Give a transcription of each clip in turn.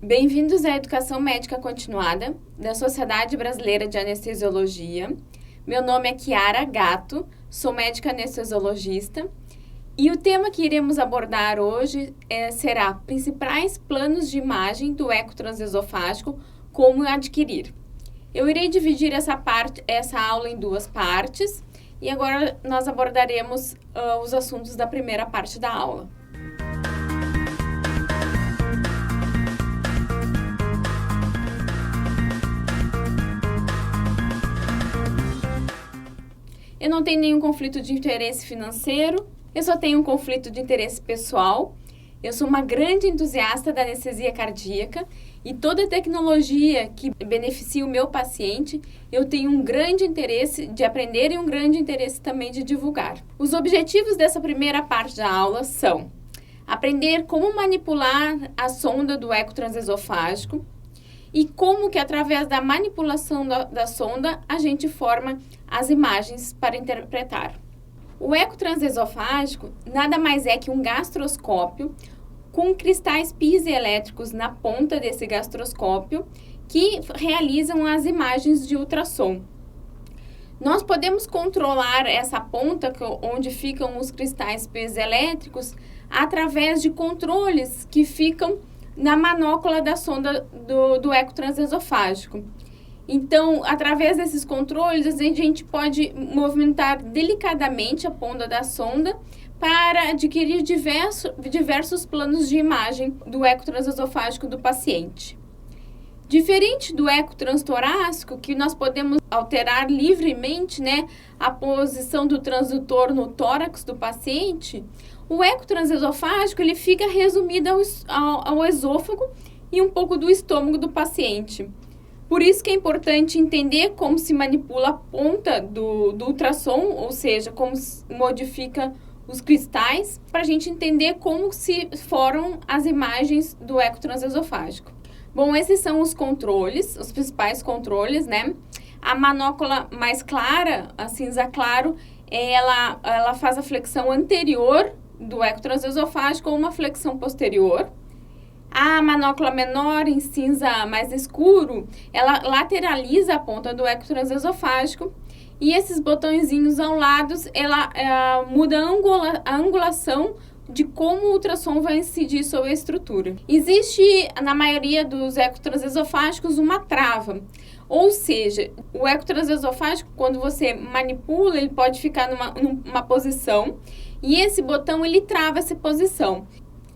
Bem-vindos à Educação Médica Continuada da Sociedade Brasileira de Anestesiologia. Meu nome é Chiara Gatto, sou médica anestesiologista e o tema que iremos abordar hoje será principais planos de imagem do eco transesofágico, como adquirir. Eu irei dividir essa aula em duas partes e agora nós abordaremos os assuntos da primeira parte da aula. Eu não tenho nenhum conflito de interesse financeiro, eu só tenho um conflito de interesse pessoal. Eu sou uma grande entusiasta da anestesia cardíaca e toda tecnologia que beneficia o meu paciente, eu tenho um grande interesse de aprender e um grande interesse também de divulgar. Os objetivos dessa primeira parte da aula são aprender como manipular a sonda do eco transesofágico e como que através da manipulação da sonda a gente forma as imagens para interpretar. O eco transesofágico nada mais é que um gastroscópio com cristais piezoelétricos na ponta desse gastroscópio que realizam as imagens de ultrassom. Nós podemos controlar essa ponta onde ficam os cristais piezoelétricos através de controles que ficam na manócula da sonda do eco transesofágico. Então, através desses controles, a gente pode movimentar delicadamente a ponta da sonda para adquirir diversos planos de imagem do eco transesofágico do paciente. Diferente do eco transtorácico, que nós podemos alterar livremente, a posição do transdutor no tórax do paciente, o eco transesofágico ele fica resumido ao esôfago e um pouco do estômago do paciente. Por isso que é importante entender como se manipula a ponta do ultrassom, ou seja, como se modifica os cristais, para a gente entender como se formam as imagens do eco transesofágico. Bom, esses são os controles, os principais controles, A manócula mais clara, a cinza claro, ela faz a flexão anterior do eco transesofágico ou uma flexão posterior. A manócula menor, em cinza mais escuro, ela lateraliza a ponta do eco transesofágico e esses botõezinhos ao lado, ela muda a angulação de como o ultrassom vai incidir sobre a estrutura. Existe, na maioria dos ecos transesofágicos, uma trava. Ou seja, o eco transesofágico, quando você manipula, ele pode ficar numa posição e esse botão, ele trava essa posição.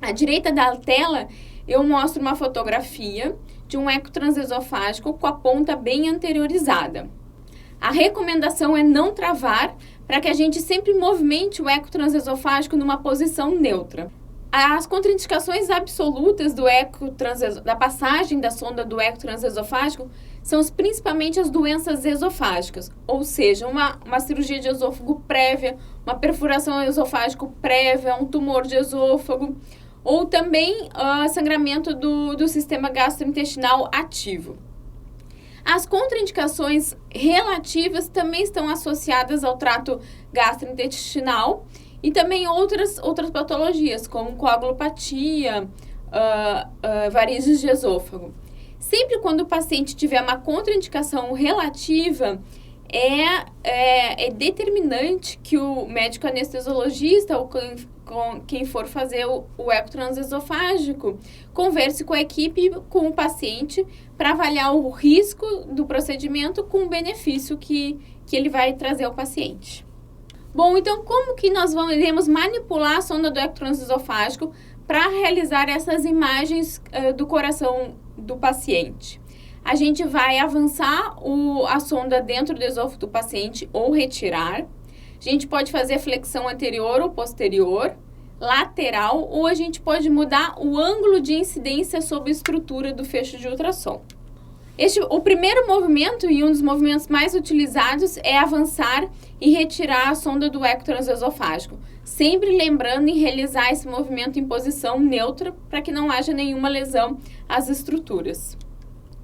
À direita da tela, eu mostro uma fotografia de um eco transesofágico com a ponta bem anteriorizada. A recomendação é não travar para que a gente sempre movimente o eco transesofágico numa posição neutra. As contraindicações absolutas da passagem da sonda do eco transesofágico são principalmente as doenças esofágicas, ou seja, uma cirurgia de esôfago prévia, uma perfuração esofágico prévia, um tumor de esôfago, ou também sangramento do sistema gastrointestinal ativo. As contraindicações relativas também estão associadas ao trato gastrointestinal e também outras patologias, como coagulopatia, varizes de esôfago. Sempre quando o paciente tiver uma contraindicação relativa, é determinante que o médico anestesiologista ou quem for fazer o eco transesofágico converse com a equipe, com o paciente, para avaliar o risco do procedimento com o benefício que ele vai trazer ao paciente. Bom, então como que nós iremos manipular a sonda do eco transesofágico para realizar essas imagens do coração do paciente? A gente vai avançar a sonda dentro do esôfago do paciente ou retirar. A gente pode fazer flexão anterior ou posterior, lateral, ou a gente pode mudar o ângulo de incidência sobre a estrutura do feixe de ultrassom. O primeiro movimento e um dos movimentos mais utilizados é avançar e retirar a sonda do eco transesofágico, sempre lembrando em realizar esse movimento em posição neutra para que não haja nenhuma lesão às estruturas.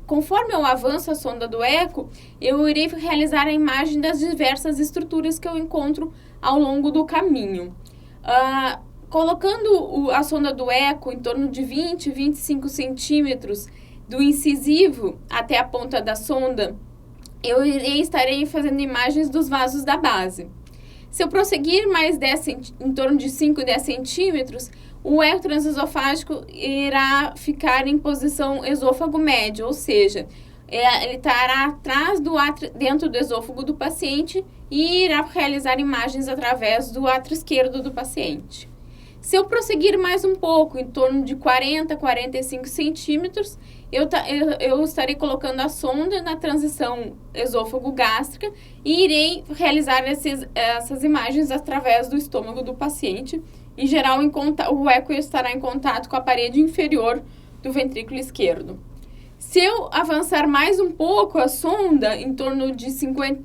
Conforme eu avanço a sonda do eco, eu irei realizar a imagem das diversas estruturas que eu encontro ao longo do caminho. Colocando a sonda do eco em torno de 20, 25 centímetros do incisivo até a ponta da sonda, eu estarei fazendo imagens dos vasos da base. Se eu prosseguir mais 10, em torno de 5, 10 centímetros, o eco transesofágico irá ficar em posição esôfago médio, ou seja, ele estará atrás do átrio, dentro do esôfago do paciente e irá realizar imagens através do átrio esquerdo do paciente. Se eu prosseguir mais um pouco, em torno de 40, 45 centímetros, eu estarei colocando a sonda na transição esôfago-gástrica e irei realizar essas imagens através do estômago do paciente. Em geral, o eco estará em contato com a parede inferior do ventrículo esquerdo. Se eu avançar mais um pouco a sonda, em torno de 50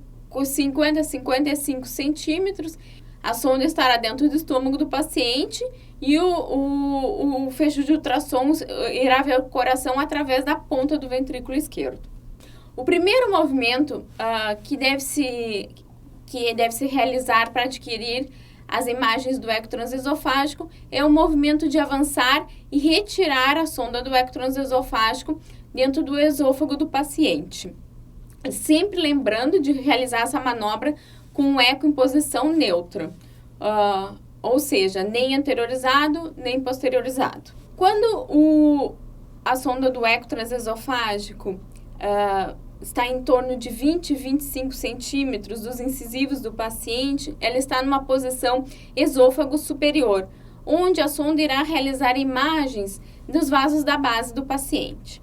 a 55 centímetros, a sonda estará dentro do estômago do paciente e o fecho de ultrassom irá ver o coração através da ponta do ventrículo esquerdo. O primeiro movimento que deve se realizar para adquirir as imagens do eco transesofágico é o movimento de avançar e retirar a sonda do eco transesofágico dentro do esôfago do paciente. Sempre lembrando de realizar essa manobra com o eco em posição neutra, ou seja, nem anteriorizado, nem posteriorizado. Quando a sonda do eco transesofágico está em torno de 20, 25 centímetros dos incisivos do paciente, ela está numa posição esôfago superior, onde a sonda irá realizar imagens dos vasos da base do paciente.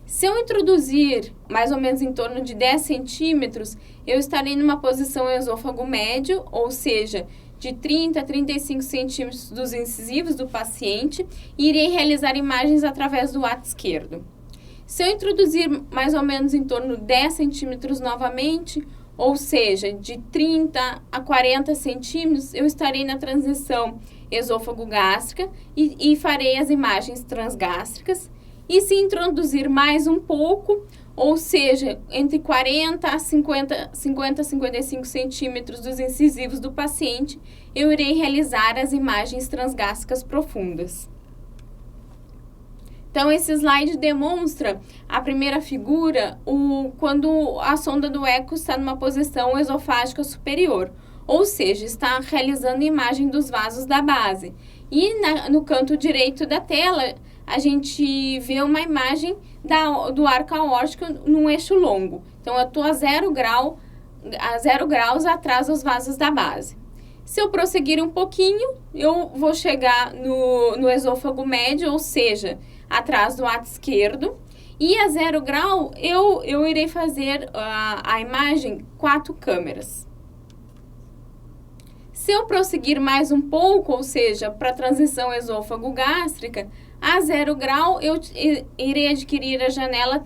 Se eu introduzir mais ou menos em torno de 10 centímetros, eu estarei numa posição esôfago médio, ou seja, de 30 a 35 centímetros dos incisivos do paciente e irei realizar imagens através do átrio esquerdo. Se eu introduzir mais ou menos em torno de 10 centímetros novamente, ou seja, de 30 a 40 centímetros, eu estarei na transição esôfago-gástrica e farei as imagens transgástricas. E se introduzir mais um pouco, ou seja, entre 40 a 50 a 55 centímetros dos incisivos do paciente, eu irei realizar as imagens transgástricas profundas. Então, esse slide demonstra a primeira figura, quando a sonda do eco está numa posição esofágica superior, ou seja, está realizando imagem dos vasos da base. E no canto direito da tela, a gente vê uma imagem do arco aórtico num eixo longo. Então, eu estou a 0 graus atrás dos vasos da base. Se eu prosseguir um pouquinho, eu vou chegar no esôfago médio, ou seja, atrás do átrio esquerdo. E a 0 grau, eu irei fazer a imagem 4 câmeras. Se eu prosseguir mais um pouco, ou seja, para a transição esôfago-gástrica, a 0 grau, eu irei adquirir a janela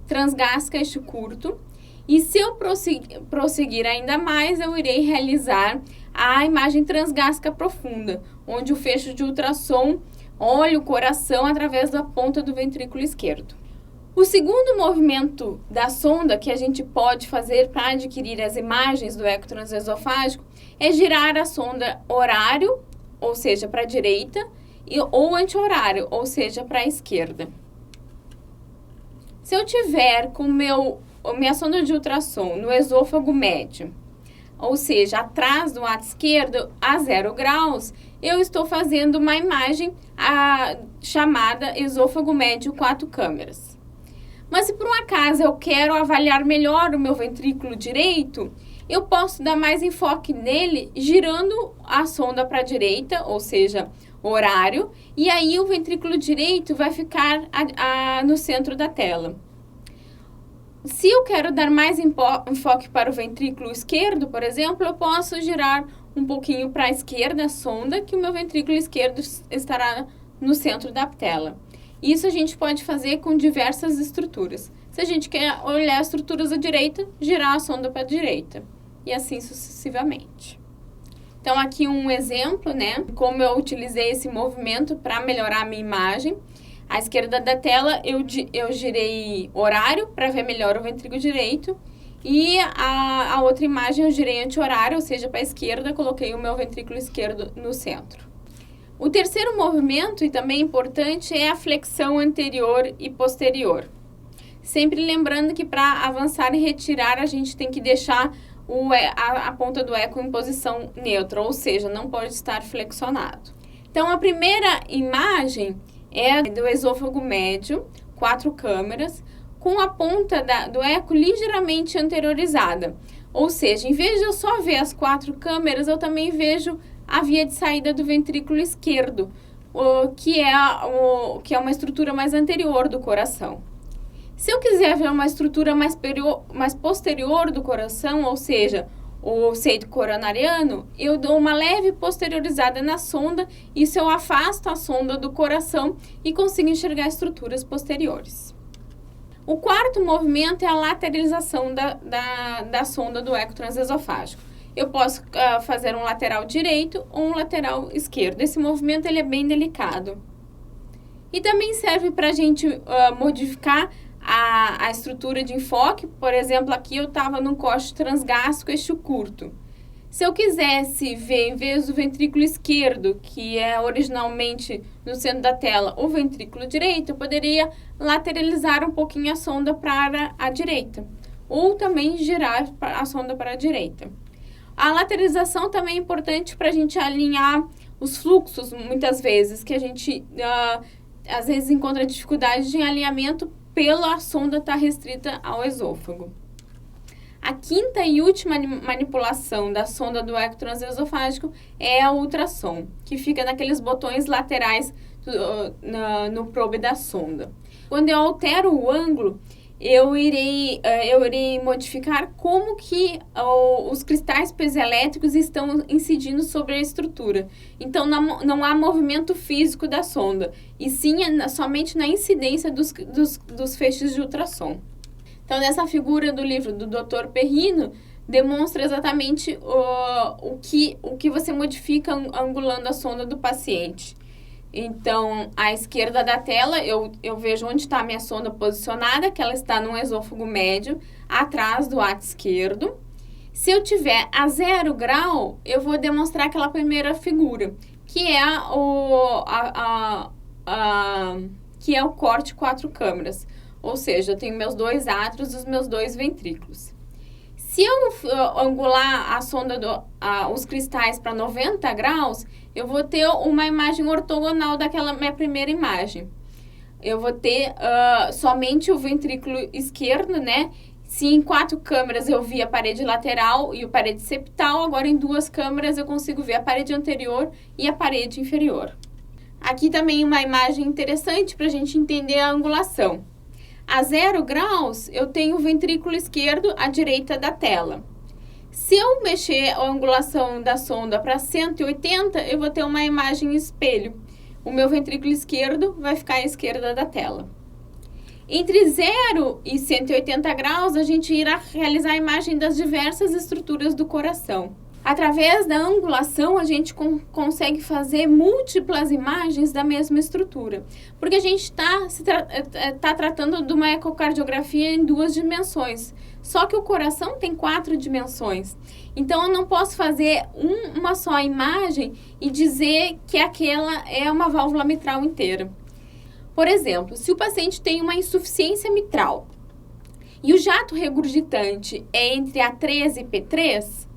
transgástrica eixo curto. E se eu prosseguir ainda mais, eu irei realizar a imagem transgástrica profunda, onde o fecho de ultrassom olha o coração através da ponta do ventrículo esquerdo. O segundo movimento da sonda que a gente pode fazer para adquirir as imagens do eco transesofágico é girar a sonda horário, ou seja, para a direita, ou anti-horário, ou seja, para a esquerda. Se eu tiver com minha sonda de ultrassom no esôfago médio, ou seja, atrás do átrio esquerdo, a 0 graus, eu estou fazendo uma imagem chamada esôfago médio 4 câmeras. Mas se por um acaso eu quero avaliar melhor o meu ventrículo direito, eu posso dar mais enfoque nele girando a sonda para a direita, ou seja, horário, e aí o ventrículo direito vai ficar no centro da tela. Se eu quero dar mais enfoque para o ventrículo esquerdo, por exemplo, eu posso girar um pouquinho para a esquerda a sonda, que o meu ventrículo esquerdo estará no centro da tela. Isso a gente pode fazer com diversas estruturas. Se a gente quer olhar as estruturas à direita, girar a sonda para a direita. E assim sucessivamente. Então, aqui um exemplo, né? Como eu utilizei esse movimento para melhorar a minha imagem. À esquerda da tela, eu girei horário para ver melhor o ventrículo direito. E a outra imagem eu girei anti-horário, ou seja, para a esquerda, coloquei o meu ventrículo esquerdo no centro. O terceiro movimento, e também importante, é a flexão anterior e posterior. Sempre lembrando que para avançar e retirar, a gente tem que deixar a ponta do eco em posição neutra, ou seja, não pode estar flexionado. Então, a primeira imagem é do esôfago médio, 4 câmeras, com a ponta do eco ligeiramente anteriorizada. Ou seja, em vez de eu só ver as 4 câmeras, eu também vejo a via de saída do ventrículo esquerdo, que é uma estrutura mais anterior do coração. Se eu quiser ver uma estrutura mais posterior do coração, ou seja, o seio coronariano, eu dou uma leve posteriorizada na sonda, isso eu afasto a sonda do coração e consigo enxergar estruturas posteriores. O quarto movimento é a lateralização da sonda do eco transesofágico. Eu posso fazer um lateral direito ou um lateral esquerdo. Esse movimento ele é bem delicado. E também serve para a gente modificar a estrutura de enfoque. Por exemplo, aqui eu estava num corte transgástrico eixo curto. Se eu quisesse ver, em vez do ventrículo esquerdo, que é originalmente no centro da tela, o ventrículo direito, eu poderia lateralizar um pouquinho a sonda para a direita. Ou também girar a sonda para a direita. A lateralização também é importante para a gente alinhar os fluxos, muitas vezes, que a gente às vezes encontra dificuldade de alinhamento pela sonda estar restrita ao esôfago. A quinta e última manipulação da sonda do eco transesofágico é a ultrassom, que fica naqueles botões laterais no probe da sonda. Quando eu altero o ângulo, eu irei modificar como que os cristais piezoelétricos estão incidindo sobre a estrutura. Então, não há movimento físico da sonda, e sim somente na incidência dos feixes de ultrassom. Então, nessa figura do livro do Dr. Perrino, demonstra exatamente o que você modifica angulando a sonda do paciente. Então, à esquerda da tela, eu vejo onde está a minha sonda posicionada, que ela está no esôfago médio, atrás do átrio esquerdo. Se eu tiver a 0 grau, eu vou demonstrar aquela primeira figura, que é o corte 4 câmeras. Ou seja, eu tenho meus 2 átrios e os meus 2 ventrículos. Se eu angular a sonda os cristais para 90 graus, eu vou ter uma imagem ortogonal daquela minha primeira imagem. Eu vou ter somente o ventrículo esquerdo, né? Se em 4 câmeras eu vi a parede lateral e a parede septal, agora em 2 câmeras eu consigo ver a parede anterior e a parede inferior. Aqui também uma imagem interessante para a gente entender a angulação. A 0 graus, eu tenho o ventrículo esquerdo à direita da tela. Se eu mexer a angulação da sonda para 180, eu vou ter uma imagem espelho. O meu ventrículo esquerdo vai ficar à esquerda da tela. Entre 0 e 180 graus, a gente irá realizar a imagem das diversas estruturas do coração. Através da angulação, a gente consegue fazer múltiplas imagens da mesma estrutura, porque a gente está tratando de uma ecocardiografia em 2 dimensões, só que o coração tem 4 dimensões. Então, eu não posso fazer uma só imagem e dizer que aquela é uma válvula mitral inteira. Por exemplo, se o paciente tem uma insuficiência mitral e o jato regurgitante é entre A3 e P3,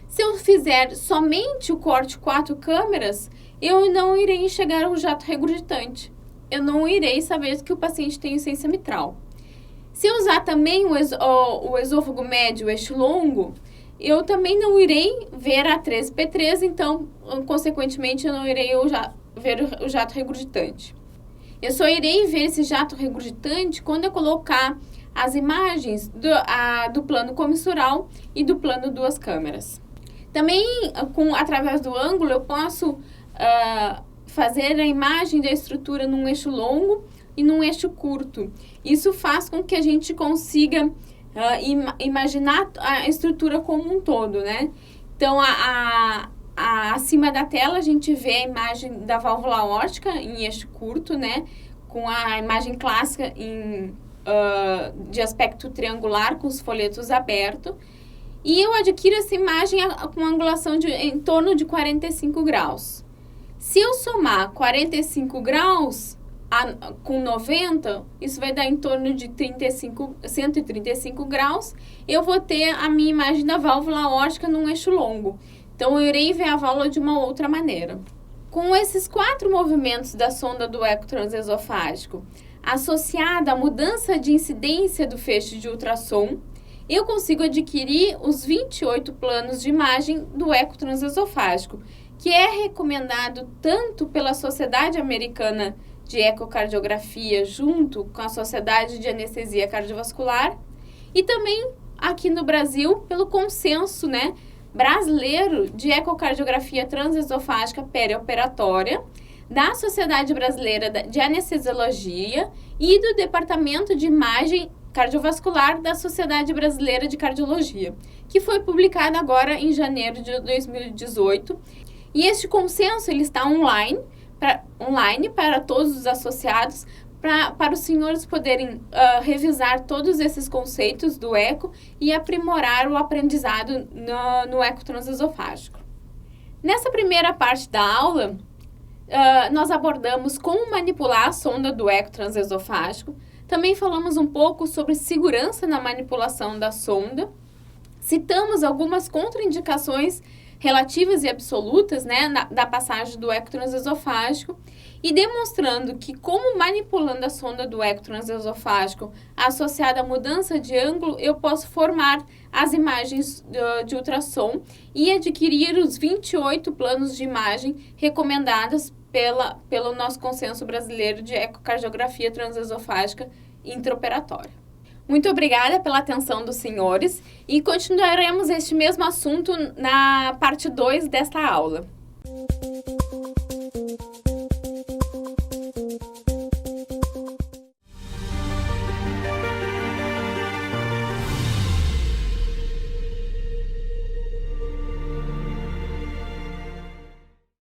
se eu fizer somente o corte 4 câmeras, eu não irei enxergar o jato regurgitante. Eu não irei saber que o paciente tem insuficiência mitral. Se eu usar também o esôfago médio, o eixo longo, eu também não irei ver A3 e P3, então, consequentemente, eu não irei ver o jato regurgitante. Eu só irei ver esse jato regurgitante quando eu colocar as imagens do plano comissural e do plano 2 câmeras. Também, através do ângulo, eu posso fazer a imagem da estrutura num eixo longo e num eixo curto. Isso faz com que a gente consiga imaginar a estrutura como um todo, né? Então, acima da tela, a gente vê a imagem da válvula aórtica em eixo curto, né? Com a imagem clássica de aspecto triangular, com os folhetos abertos. E eu adquiro essa imagem com uma angulação em torno de 45 graus. Se eu somar 45 graus com 90, isso vai dar em torno de 135 graus. Eu vou ter a minha imagem da válvula aórtica num eixo longo. Então, eu irei ver a válvula de uma outra maneira. Com esses 4 movimentos da sonda do eco transesofágico, associada à mudança de incidência do feixe de ultrassom, eu consigo adquirir os 28 planos de imagem do eco transesofágico, que é recomendado tanto pela Sociedade Americana de Ecocardiografia, junto com a Sociedade de Anestesia Cardiovascular, e também aqui no Brasil, pelo consenso, brasileiro de Ecocardiografia Transesofágica Perioperatória, da Sociedade Brasileira de Anestesiologia e do Departamento de Imagem Cardiovascular da Sociedade Brasileira de Cardiologia, que foi publicado agora em janeiro de 2018. E este consenso ele está online para todos os associados, para os senhores poderem revisar todos esses conceitos do eco e aprimorar o aprendizado no eco transesofágico. Nessa primeira parte da aula, nós abordamos como manipular a sonda do eco transesofágico. Também falamos um pouco sobre segurança na manipulação da sonda. Citamos algumas contraindicações relativas e absolutas, da passagem do eco transesofágico, e demonstrando que, como manipulando a sonda do eco transesofágico associada à mudança de ângulo, eu posso formar as imagens de ultrassom e adquirir os 28 planos de imagem recomendados pelo nosso consenso brasileiro de ecocardiografia transesofágica intraoperatória. Muito obrigada pela atenção dos senhores e continuaremos este mesmo assunto na parte 2 desta aula.